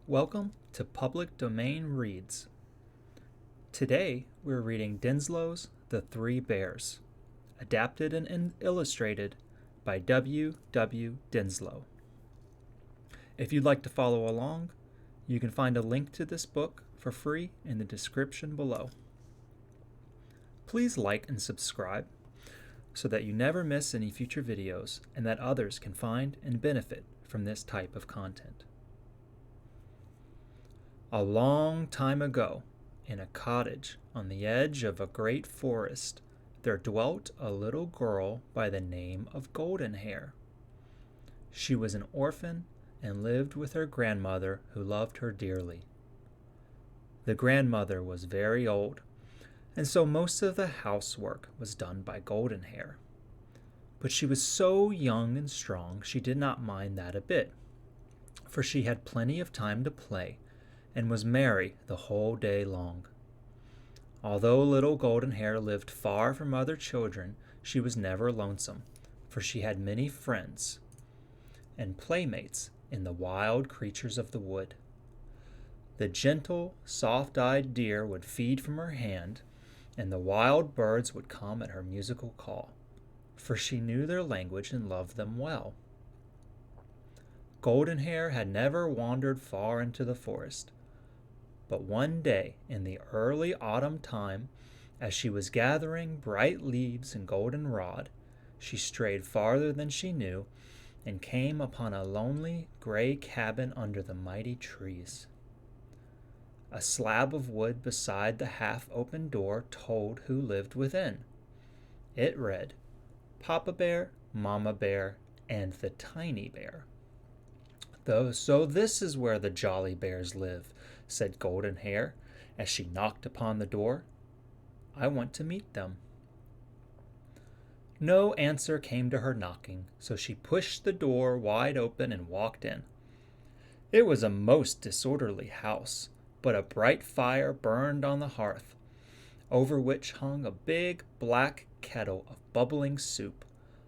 Welcome to Public Domain Reads. Today we're reading Denslow's The Three Bears, adapted and illustrated by W. W. Denslow. If you'd like to follow along, you can find a link to this book for free in the description below. Please like and subscribe so that you never miss any future videos and that others can find and benefit from this type of content. A long time ago, in a cottage on the edge of a great forest, there dwelt a little girl by the name of Goldenhair. She was an orphan and lived with her grandmother, who loved her dearly. The grandmother was very old, and so most of the housework was done by Goldenhair. But she was so young and strong she did not mind that a bit, for she had plenty of time to play and was merry the whole day long. Although little Goldenhair lived far from other children, she was never lonesome, for she had many friends and playmates in the wild creatures of the wood. The gentle, soft-eyed deer would feed from her hand, and the wild birds would come at her musical call, for she knew their language and loved them well. Goldenhair had never wandered far into the forest, but one day in the early autumn time, as she was gathering bright leaves and goldenrod, she strayed farther than she knew and came upon a lonely gray cabin under the mighty trees. A slab of wood beside the half-open door told who lived within. It read, "Papa Bear, Mama Bear, and the Tiny Bear." "So this is where the jolly bears live," said Goldenhair, as she knocked upon the door. "I want to meet them." No answer came to her knocking, so she pushed the door wide open and walked in. It was a most disorderly house, but a bright fire burned on the hearth, over which hung a big black kettle of bubbling soup,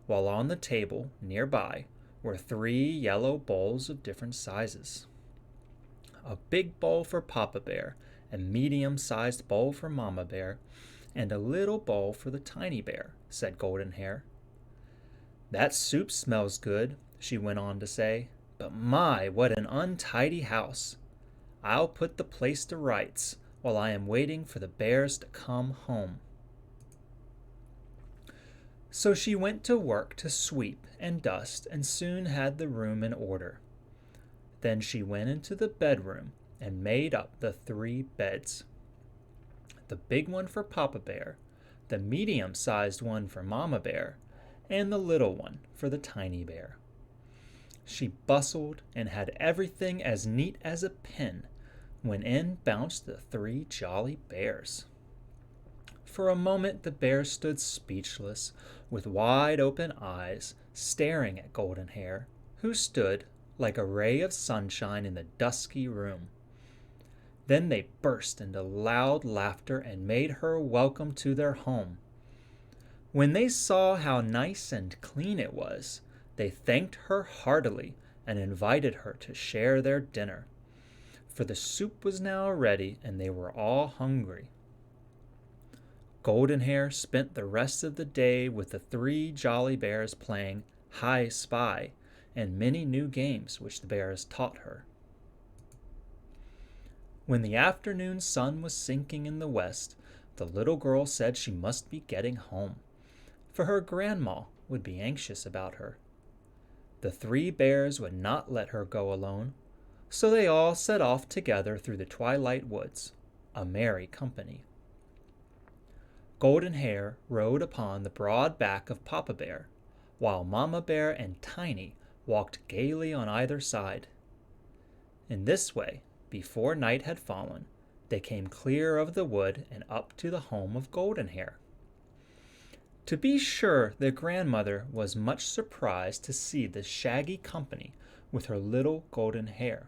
while on the table nearby were 3 yellow bowls of different sizes. A big bowl for Papa Bear, a medium-sized bowl for Mama Bear, and a little bowl for the Tiny Bear, said Goldenhair. "That soup smells good," she went on to say, "but my, what an untidy house! I'll put the place to rights while I am waiting for the bears to come home." So she went to work to sweep and dust and soon had the room in order. Then she went into the bedroom and made up the 3 beds. The big one for Papa Bear, the medium-sized one for Mama Bear, and the little one for the Tiny Bear. She bustled and had everything as neat as a pin when in bounced the 3 jolly bears. For a moment the bears stood speechless, with wide-open eyes, staring at Goldenhair, who stood like a ray of sunshine in the dusky room. Then they burst into loud laughter and made her welcome to their home. When they saw how nice and clean it was, they thanked her heartily and invited her to share their dinner, for the soup was now ready and they were all hungry. Goldenhair spent the rest of the day with the 3 jolly bears playing Hi Spy and many new games which the bears taught her. When the afternoon sun was sinking in the west, the little girl said she must be getting home, for her grandma would be anxious about her. The 3 bears would not let her go alone, so they all set off together through the twilight woods, a merry company. Goldenhair rode upon the broad back of Papa Bear, while Mama Bear and Tiny walked gaily on either side. In this way, before night had fallen, they came clear of the wood and up to the home of Goldenhair. To be sure, the grandmother was much surprised to see the shaggy company with her little golden hair.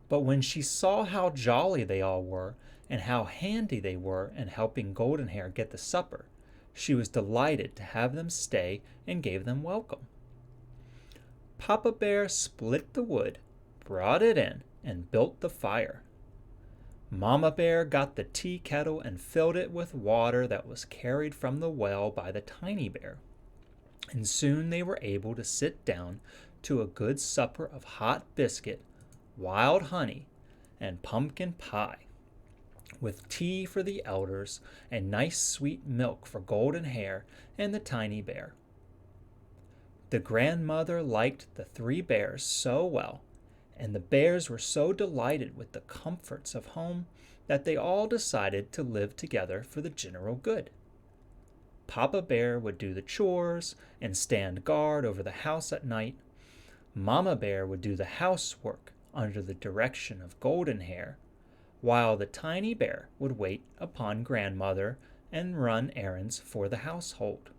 But when she saw how jolly they all were, and how handy they were in helping Goldenhair get the supper, she was delighted to have them stay and gave them welcome. Papa Bear split the wood, brought it in, and built the fire. Mama Bear got the tea kettle and filled it with water that was carried from the well by the tiny bear. And soon they were able to sit down to a good supper of hot biscuit, wild honey, and pumpkin pie, with tea for the elders and nice sweet milk for Golden Hair and the tiny bear. The grandmother liked the three bears so well, and the bears were so delighted with the comforts of home that they all decided to live together for the general good. Papa Bear would do the chores and stand guard over the house at night. Mama Bear would do the housework under the direction of Golden Hair, while the tiny bear would wait upon grandmother and run errands for the household.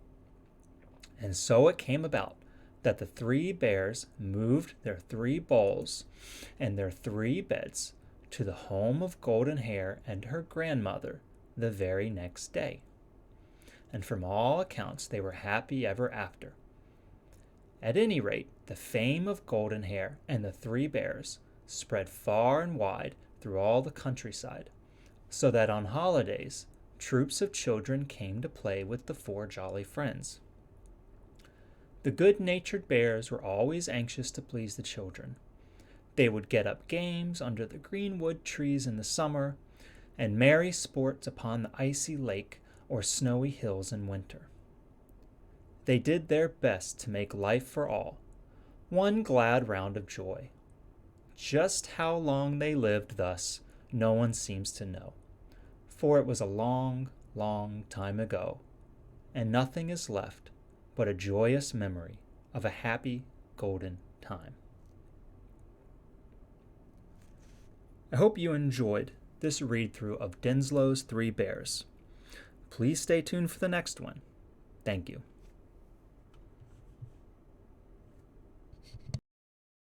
And so it came about that the three bears moved their three bowls and their three beds to the home of Golden Hair and her grandmother the very next day. And from all accounts they were happy ever after. At any rate, the fame of Golden Hair and the three bears spread far and wide through all the countryside, so that on holidays troops of children came to play with the four jolly friends. The good-natured bears were always anxious to please the children. They would get up games under the greenwood trees in the summer, and merry sports upon the icy lake or snowy hills in winter. They did their best to make life for all one glad round of joy. Just how long they lived thus, no one seems to know, for it was a long, long time ago, and nothing is left but a joyous memory of a happy golden time. I hope you enjoyed this read-through of Denslow's Three Bears. Please stay tuned for the next one. Thank you.